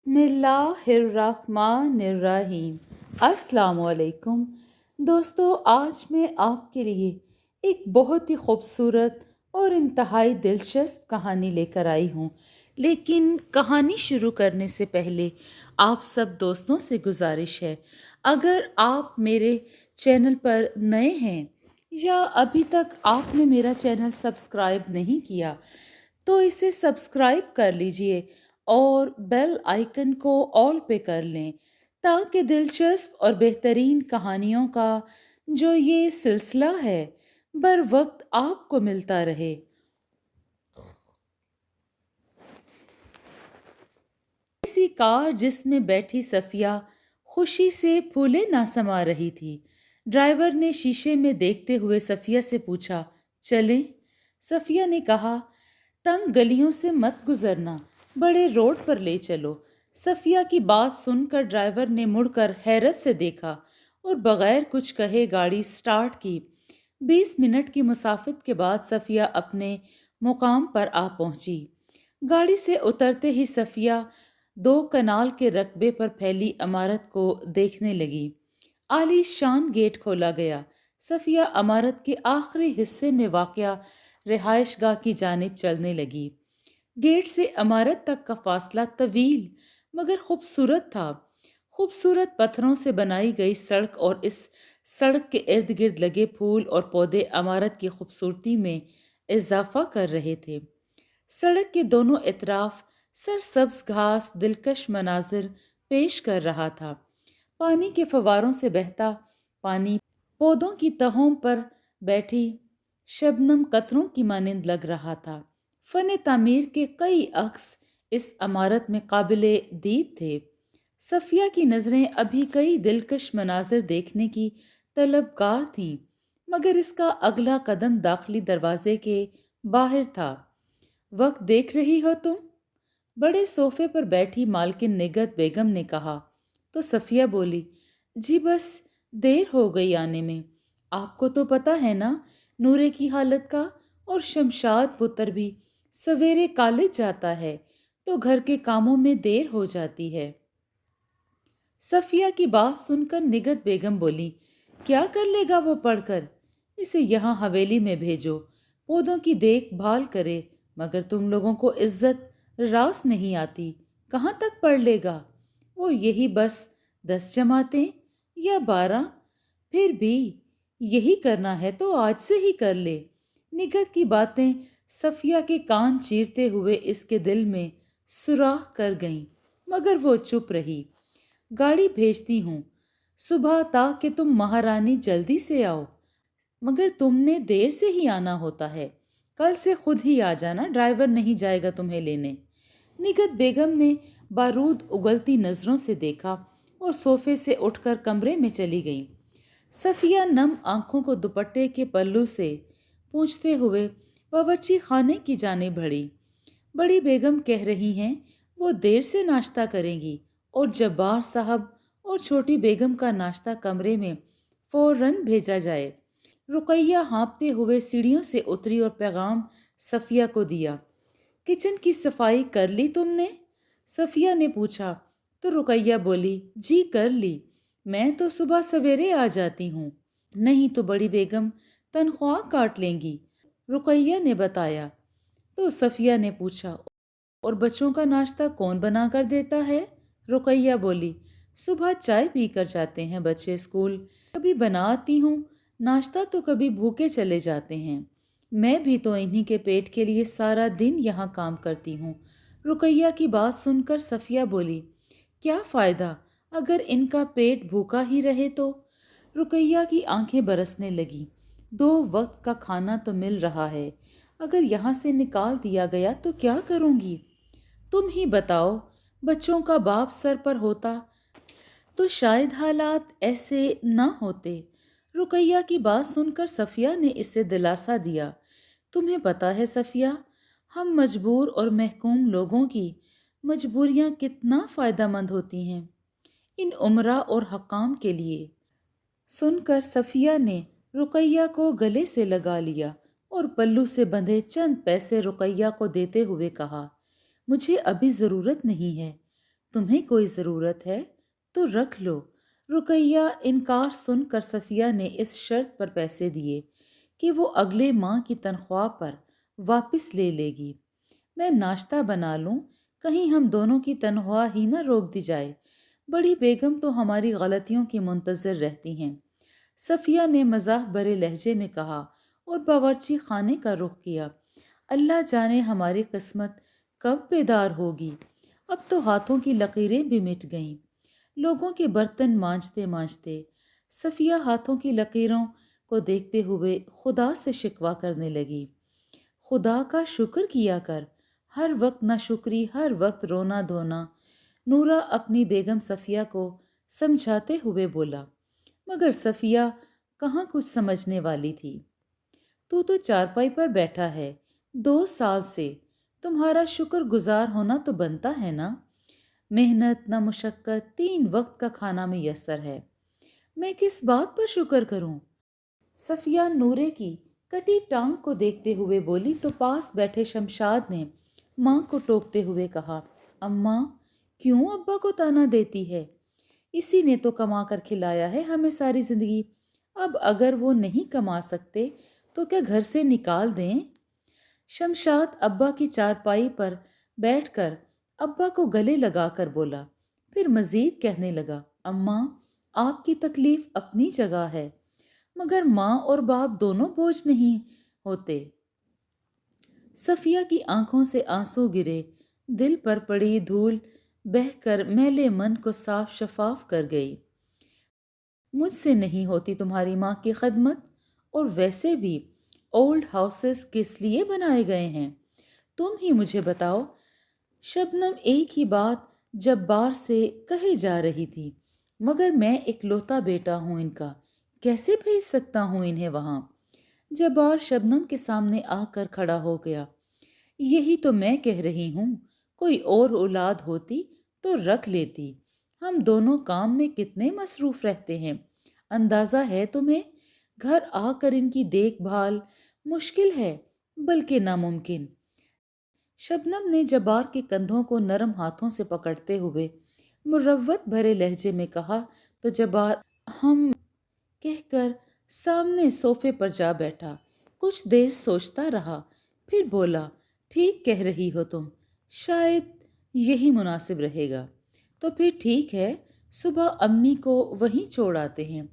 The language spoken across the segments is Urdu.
بسم اللہ الرحمن الرحیم۔ السلام علیکم دوستو، آج میں آپ کے لیے ایک بہت ہی خوبصورت اور انتہائی دلچسپ کہانی لے کر آئی ہوں، لیکن کہانی شروع کرنے سے پہلے آپ سب دوستوں سے گزارش ہے، اگر آپ میرے چینل پر نئے ہیں یا ابھی تک آپ نے میرا چینل سبسکرائب نہیں کیا تو اسے سبسکرائب کر لیجئے اور بیل آئیکن کو آل پہ کر لیں تاکہ دلچسپ اور بہترین کہانیوں کا جو یہ سلسلہ ہے بر وقت آپ کو ملتا رہے۔ اسی کار جس میں بیٹھی صفیہ خوشی سے پھولے نہ سما رہی تھی۔ ڈرائیور نے شیشے میں دیکھتے ہوئے صفیہ سے پوچھا، چلیں؟ صفیہ نے کہا، تنگ گلیوں سے مت گزرنا، بڑے روڈ پر لے چلو۔ صفیہ کی بات سن کر ڈرائیور نے مڑ کر حیرت سے دیکھا اور بغیر کچھ کہے گاڑی سٹارٹ کی۔ 20 منٹ کی مسافت کے بعد صفیہ اپنے مقام پر آ پہنچی۔ گاڑی سے اترتے ہی صفیہ 2 کنال کے رقبے پر پھیلی عمارت کو دیکھنے لگی۔ عالی شان گیٹ کھولا گیا۔ صفیہ عمارت کے آخری حصے میں واقع رہائش گاہ کی جانب چلنے لگی۔ گیٹ سے عمارت تک کا فاصلہ طویل مگر خوبصورت تھا۔ خوبصورت پتھروں سے بنائی گئی سڑک اور اس سڑک کے ارد گرد لگے پھول اور پودے عمارت کی خوبصورتی میں اضافہ کر رہے تھے۔ سڑک کے دونوں اطراف سرسبز گھاس دلکش مناظر پیش کر رہا تھا۔ پانی کے فواروں سے بہتا پانی پودوں کی تہوں پر بیٹھی شبنم قطروں کی مانند لگ رہا تھا۔ فن تعمیر کے کئی عکس اس عمارت میں قابل دید تھے۔ صفیہ کی نظریں ابھی کئی دلکش مناظر دیکھنے کی طلبگار تھیں، مگر اس کا اگلا قدم داخلی دروازے کے باہر تھا۔ وقت دیکھ رہی ہو تم؟ بڑے صوفے پر بیٹھی مالکن نگہت بیگم نے کہا تو صفیہ بولی، جی بس دیر ہو گئی آنے میں۔ آپ کو تو پتہ ہے نا نورے کی حالت کا، اور شمشاد پتر بھی سویرے کالج جاتا ہے تو گھر کے کاموں میں دیر ہو جاتی ہے۔ صفیہ کی بات سن کر نگہت بیگم بولی، کیا کر لے گا وہ پڑھ کر؟ اسے یہاں حویلی میں بھیجو، پودوں کی دیکھ بھال کرے، مگر تم لوگوں کو عزت راس نہیں آتی، کہاں تک پڑھ لے گا؟ وہ یہی بس 10 جماعتیں یا 12، پھر بھی یہی کرنا ہے تو آج سے ہی کر لے۔ نگہت کی باتیں صفیہ کے کان چیرتے ہوئے اس کے دل میں سوراخ کر گئیں، مگر وہ چپ رہی۔ گاڑی بھیجتی ہوں صبح تاکہ تم مہارانی جلدی سے آؤ، مگر تم نے دیر سے ہی آنا ہوتا ہے، کل سے خود ہی آ جانا، ڈرائیور نہیں جائے گا تمہیں لینے۔ نگہت بیگم نے بارود اگلتی نظروں سے دیکھا اور صوفے سے اٹھ کر کمرے میں چلی گئی۔ صفیہ نم آنکھوں کو دوپٹے کے پلو سے پونچھتے ہوئے باورچی خانے کی جانب بڑھی۔ بڑی بیگم کہہ رہی ہیں وہ دیر سے ناشتہ کریں گی اور جبار صاحب اور چھوٹی بیگم کا ناشتہ کمرے میں فوراً بھیجا جائے۔ رقیہ ہانپتے ہوئے سیڑھیوں سے اتری اور پیغام صفیہ کو دیا۔ کچن کی صفائی کر لی تم نے؟ صفیہ نے پوچھا تو رقیہ بولی، جی کر لی، میں تو صبح سویرے آ جاتی ہوں۔ نہیں تو بڑی بیگم تنخواہ کاٹ لیں گی، رقیہ نے بتایا۔ تو صفیہ نے پوچھا، اور بچوں کا ناشتہ کون بنا کر دیتا ہے؟ رقیہ بولی، صبح چائے پی کر جاتے ہیں بچے اسکول، کبھی بنا آتی ہوں ناشتہ تو کبھی بھوکے چلے جاتے ہیں، میں بھی تو انہی کے پیٹ کے لیے سارا دن یہاں کام کرتی ہوں۔ رقیہ کی بات سن کر صفیہ بولی، کیا فائدہ اگر ان کا پیٹ بھوکا ہی رہے تو؟ رقیہ کی آنکھیں برسنے لگیں۔ 2 وقت کا کھانا تو مل رہا ہے، اگر یہاں سے نکال دیا گیا تو کیا کروں گی؟ تم ہی بتاؤ، بچوں کا باپ سر پر ہوتا تو شاید حالات ایسے نہ ہوتے۔ رقیہ کی بات سن کر صفیہ نے اسے دلاسا دیا، تمہیں پتہ ہے صفیہ، ہم مجبور اور محکوم لوگوں کی مجبوریاں کتنا فائدہ مند ہوتی ہیں ان امراء اور حکام کے لیے۔ سن کر صفیہ نے رقیہ کو گلے سے لگا لیا اور پلو سے بندھے چند پیسے رقیہ کو دیتے ہوئے کہا، مجھے ابھی ضرورت نہیں ہے، تمہیں کوئی ضرورت ہے تو رکھ لو۔ رقیہ انکار سن کر صفیہ نے اس شرط پر پیسے دیے کہ وہ اگلے ماہ کی تنخواہ پر واپس لے لے گی۔ میں ناشتہ بنا لوں، کہیں ہم دونوں کی تنخواہ ہی نہ روک دی جائے۔ بڑی بیگم تو ہماری غلطیوں کی منتظر رہتی ہیں، صفیہ نے مزاح بھرے لہجے میں کہا اور باورچی خانے کا رخ کیا۔ اللہ جانے ہماری قسمت کب بیدار ہوگی۔ اب تو ہاتھوں کی لکیریں بھی مٹ گئیں۔ لوگوں کے برتن مانجتے مانجتے صفیہ ہاتھوں کی لکیروں کو دیکھتے ہوئے خدا سے شکوہ کرنے لگی۔ خدا کا شکر کیا کر، ہر وقت ناشکری، ہر وقت رونا دھونا۔ نورا اپنی بیگم صفیہ کو سمجھاتے ہوئے بولا، مگر صفیہ کہاں کچھ سمجھنے والی تھی۔ تو چارپائی پر بیٹھا ہے 2 سال سے، تمہارا شکر گزار ہونا تو بنتا ہے نا۔ محنت نہ مشقت، 3 وقت کا کھانا میسر ہے، میں کس بات پر شکر کروں؟ صفیہ نورے کی کٹی ٹانگ کو دیکھتے ہوئے بولی تو پاس بیٹھے شمشاد نے ماں کو ٹوکتے ہوئے کہا، اماں کیوں ابا کو تانا دیتی ہے؟ اسی نے تو کما کر کھلایا ہے ہمیں ساری زندگی، اب اگر وہ نہیں کما سکتے تو کیا گھر سے نکال دیں؟ شمشاد ابا کی چارپائی پر بیٹھ کر ابا کو گلے لگا کر بولا، پھر مزید کہنے لگا، اماں آپ کی تکلیف اپنی جگہ ہے، مگر ماں اور باپ دونوں بوجھ نہیں ہوتے۔ صفیہ کی آنکھوں سے آنسو گرے، دل پر پڑی دھول بہہ کر میلے من کو صاف شفاف کر گئی۔ مجھ سے نہیں ہوتی تمہاری ماں کی خدمت، اور ویسے بھی اولڈ ہاؤسز کس لیے بنائے گئے ہیں، تم ہی مجھے بتاؤ۔ شبنم ایک ہی بات جبار سے کہے جا رہی تھی، مگر میں اکلوتا بیٹا ہوں ان کا، کیسے بھیج سکتا ہوں انہیں وہاں؟ جبار شبنم کے سامنے آ کر کھڑا ہو گیا۔ یہی تو میں کہہ رہی ہوں، کوئی اور اولاد ہوتی تو رکھ لیتی، ہم دونوں کام میں کتنے مصروف رہتے ہیں، اندازہ ہے تمہیں؟ گھر آ کر ان کی دیکھ بھال مشکل ہے بلکہ ناممکن۔ شبنم نے جبار کے کندھوں کو نرم ہاتھوں سے پکڑتے ہوئے مروت بھرے لہجے میں کہا تو جبار ہم کہہ کر سامنے صوفے پر جا بیٹھا۔ کچھ دیر سوچتا رہا، پھر بولا، ٹھیک کہہ رہی ہو تم، شاید یہی مناسب رہے گا۔ تو پھر ٹھیک ہے، صبح امی کو وہیں چھوڑ آتے ہیں،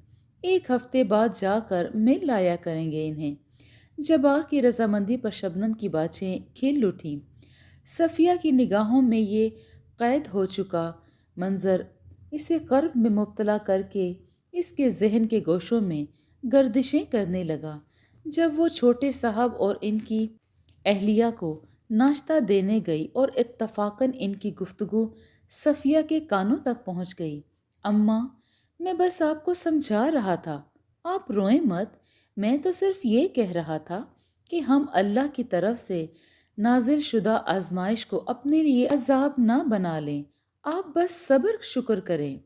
1 ہفتے بعد جا کر مل لایا کریں گے انہیں۔ جبار کی رضامندی پر شبنم کی باچھیں کھل اٹھیں۔ صفیہ کی نگاہوں میں یہ قید ہو چکا منظر اسے کرب میں مبتلا کر کے اس کے ذہن کے گوشوں میں گردشیں کرنے لگا۔ جب وہ چھوٹے صاحب اور ان کی اہلیہ کو ناشتہ دینے گئی اور اتفاقاً ان کی گفتگو صفیہ کے کانوں تک پہنچ گئی، اماں میں بس آپ کو سمجھا رہا تھا، آپ روئیں مت، میں تو صرف یہ کہہ رہا تھا کہ ہم اللہ کی طرف سے نازل شدہ آزمائش کو اپنے لیے عذاب نہ بنا لیں، آپ بس صبر شکر کریں۔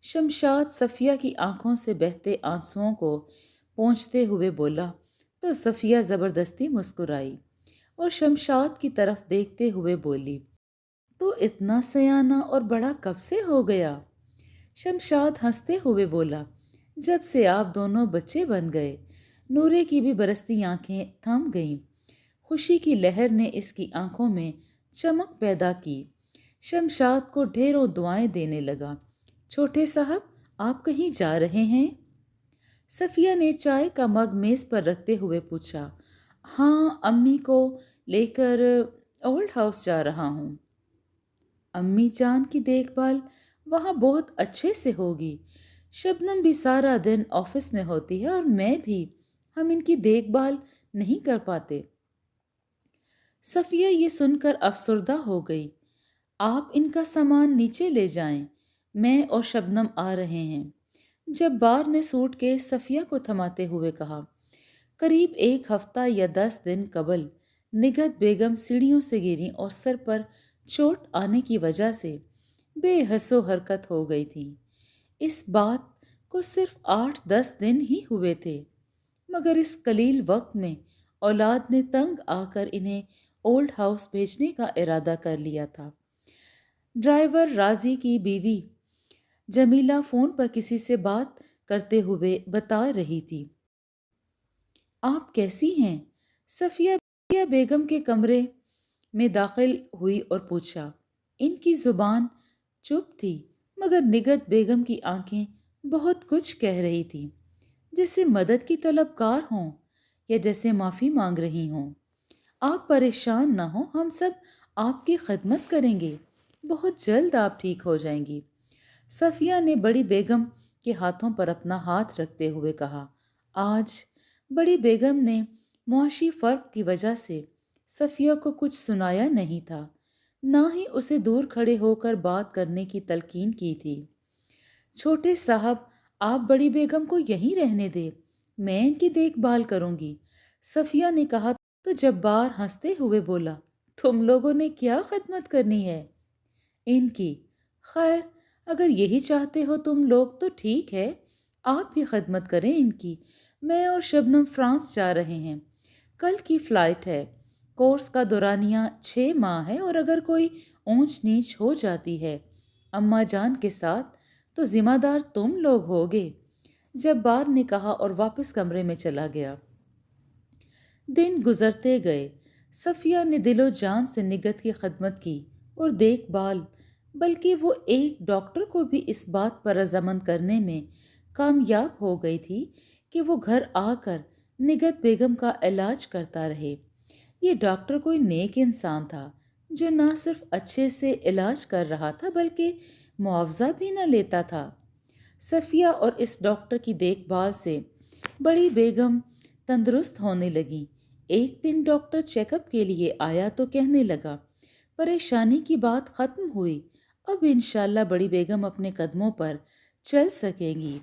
شمشاد صفیہ کی آنکھوں سے بہتے آنسوؤں کو پونچھتے ہوئے بولا تو صفیہ زبردستی مسکرائی اور شمشاد کی طرف دیکھتے ہوئے بولی، تو اتنا سیانہ اور بڑا کب سے ہو گیا؟ شمشاد ہنستے ہوئے بولا، جب سے آپ دونوں بچے بن گئے۔ نورے کی بھی برستی آنکھیں تھم گئیں، خوشی کی لہر نے اس کی آنکھوں میں چمک پیدا کی۔ شمشاد کو ڈھیروں دعائیں دینے لگا، چھوٹے صاحب آپ کہیں جا رہے ہیں؟ صفیہ نے چائے کا مگ میز پر رکھتے ہوئے پوچھا، ہاں امی کو لے کر اولڈ ہاؤس جا رہا ہوں۔ امی جان کی دیکھ بھال وہاں بہت اچھے سے ہوگی، شبنم بھی سارا دن آفس میں ہوتی ہے اور میں بھی، ہم ان کی دیکھ بھال نہیں کر پاتے۔ صفیہ یہ سن کر افسردہ ہو گئی، آپ ان کا سامان نیچے لے جائیں، میں اور شبنم آ رہے ہیں۔ جبار نے سوٹ کیس صفیہ کو تھماتے ہوئے کہا۔ قریب 1 ہفتہ یا 10 دن قبل نگہت بیگم سیڑھیوں سے گریں اور سر پر چوٹ آنے کی وجہ سے بے حس و حرکت ہو گئی تھیں۔ اس بات کو صرف 8-10 دن ہی ہوئے تھے، مگر اس قلیل وقت میں اولاد نے تنگ آ کر انہیں اولڈ ہاؤس بھیجنے کا ارادہ کر لیا تھا۔ ڈرائیور راضی کی بیوی جمیلہ فون پر کسی سے بات کرتے ہوئے بتا رہی تھی۔ آپ کیسی ہیں؟ صفیہ بیگم کے کمرے میں داخل ہوئی اور پوچھا۔ ان کی زبان چپ تھی مگر نگہت بیگم کی آنکھیں بہت کچھ کہہ رہی تھی، جیسے مدد کی طلبگار ہوں یا جیسے معافی مانگ رہی ہوں۔ آپ پریشان نہ ہوں، ہم سب آپ کی خدمت کریں گے، بہت جلد آپ ٹھیک ہو جائیں گی۔ صفیہ نے بڑی بیگم کے ہاتھوں پر اپنا ہاتھ رکھتے ہوئے کہا۔ آج بڑی بیگم نے معاشی فرق کی وجہ سے صفیہ کو کچھ سنایا نہیں تھا، نہ ہی اسے دور کھڑے ہو کر بات کرنے کی تلقین کی تھی۔ چھوٹے صاحب، آپ بڑی بیگم کو یہیں رہنے دے، میں ان کی دیکھ بھال کروں گی، صفیہ نے کہا تو جبار ہنستے ہوئے بولا، تم لوگوں نے کیا خدمت کرنی ہے ان کی؟ خیر، اگر یہی چاہتے ہو تم لوگ تو ٹھیک ہے، آپ بھی خدمت کریں ان کی۔ میں اور شبنم فرانس جا رہے ہیں، کل کی فلائٹ ہے، کورس کا دورانیہ 6 ماہ ہے، اور اگر کوئی اونچ نیچ ہو جاتی ہے اماں جان کے ساتھ تو ذمہ دار تم لوگ ہوگے، جبار نے کہا اور واپس کمرے میں چلا گیا۔ دن گزرتے گئے، صفیہ نے دل و جان سے نگہت کی خدمت کی اور دیکھ بھال، بلکہ وہ ایک ڈاکٹر کو بھی اس بات پر رضامند کرنے میں کامیاب ہو گئی تھی کہ وہ گھر آ کر نگہت بیگم کا علاج کرتا رہے۔ یہ ڈاکٹر کوئی نیک انسان تھا جو نہ صرف اچھے سے علاج کر رہا تھا بلکہ معاوضہ بھی نہ لیتا تھا۔ صفیہ اور اس ڈاکٹر کی دیکھ بھال سے بڑی بیگم تندرست ہونے لگی۔ ایک دن ڈاکٹر چیک اپ کے لیے آیا تو کہنے لگا، پریشانی کی بات ختم ہوئی، اب انشاءاللہ بڑی بیگم اپنے قدموں پر چل سکے گی،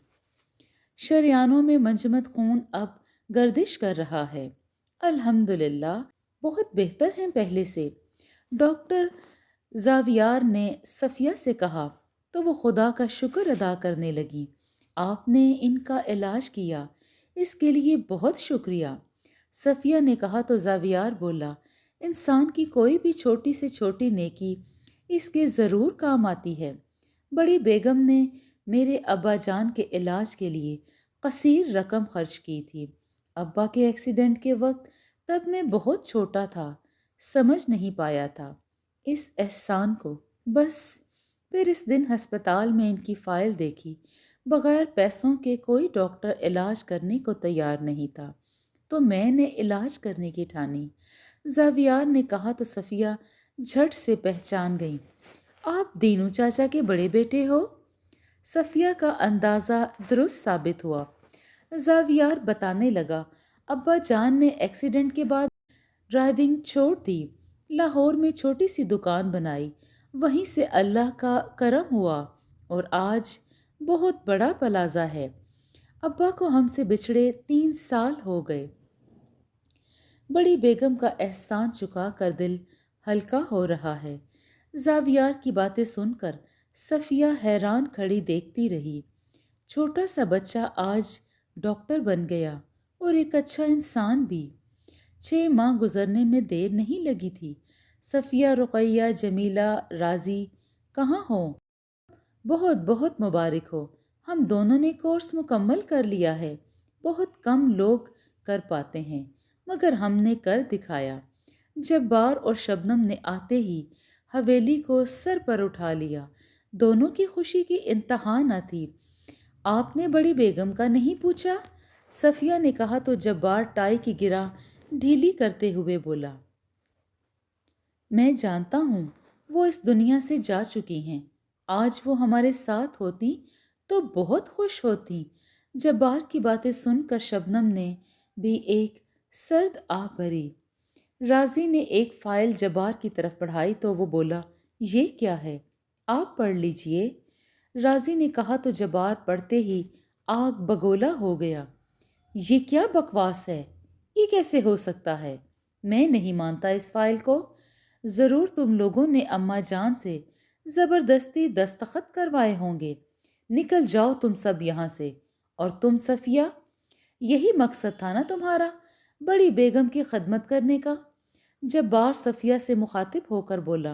شریانوں میں منجمد خون اب گردش کر رہا ہے، الحمدللہ بہت بہتر ہیں پہلے سے۔ ڈاکٹر زاویار نے صفیہ سے کہا تو وہ خدا کا شکر ادا کرنے لگی۔ آپ نے ان کا علاج کیا، اس کے لیے بہت شکریہ، صفیہ نے کہا تو زاویار بولا، انسان کی کوئی بھی چھوٹی سے چھوٹی نیکی اس کے ضرور کام آتی ہے۔ بڑی بیگم نے میرے ابا جان کے علاج کے لیے کثیر رقم خرچ کی تھی۔ ابا کے ایکسیڈنٹ کے وقت تب میں بہت چھوٹا تھا، سمجھ نہیں پایا تھا اس احسان کو۔ بس پھر اس دن ہسپتال میں ان کی فائل دیکھی، بغیر پیسوں کے کوئی ڈاکٹر علاج کرنے کو تیار نہیں تھا، تو میں نے علاج کرنے کی ٹھانی۔ زاویار نے کہا تو صفیہ جھٹ سے پہچان گئی، آپ دینو چاچا کے بڑے بیٹے ہو؟ صفیہ کا اندازہ درست ثابت ہوا۔ زاویار بتانے لگا، ابا جان نے ایکسیڈنٹ کے بعد ڈرائیونگ چھوڑ دی، لاہور میں چھوٹی سی دکان بنائی، وہیں سے اللہ کا کرم ہوا اور آج بہت بڑا پلازہ ہے۔ ابا کو ہم سے بچھڑے 3 سال ہو گئے۔ بڑی بیگم کا احسان چکا کر دل ہلکا ہو رہا ہے۔ زاویار کی باتیں سن کر صفیہ حیران کھڑی دیکھتی رہی۔ چھوٹا سا بچہ آج ڈاکٹر بن گیا اور ایک اچھا انسان بھی۔ 6 ماہ گزرنے میں دیر نہیں لگی تھی۔ صفیہ، رقیہ، جمیلہ، راضی کہاں ہوں؟ بہت بہت مبارک ہو، ہم دونوں نے کورس مکمل کر لیا ہے۔ بہت کم لوگ کر پاتے ہیں مگر ہم نے کر دکھایا۔ جبار اور شبنم نے آتے ہی حویلی کو سر پر اٹھا لیا، دونوں کی خوشی کی انتہا نہ تھی۔ آپ نے بڑی بیگم کا نہیں پوچھا؟ صفیہ نے کہا تو جبار ٹائی کی گرہ ڈھیلی کرتے ہوئے بولا، میں جانتا ہوں وہ اس دنیا سے جا چکی ہیں، آج وہ ہمارے ساتھ ہوتی تو بہت خوش ہوتی۔ جبار کی باتیں سن کر شبنم نے بھی ایک سرد آہ بھری۔ راضی نے ایک فائل جبار کی طرف بڑھائی تو وہ بولا، یہ کیا ہے؟ آپ پڑھ لیجئے۔ راضی نے کہا تو جبار پڑھتے ہی آگ بگولا ہو گیا۔ یہ کیا بکواس ہے؟ یہ کیسے ہو سکتا ہے؟ میں نہیں مانتا اس فائل کو۔ ضرور تم لوگوں نے اماں جان سے زبردستی دستخط کروائے ہوں گے۔ نکل جاؤ تم سب یہاں سے۔ اور تم صفیہ، یہی مقصد تھا نا تمہارا، بڑی بیگم کی خدمت کرنے کا؟ جبار صفیہ سے مخاطب ہو کر بولا،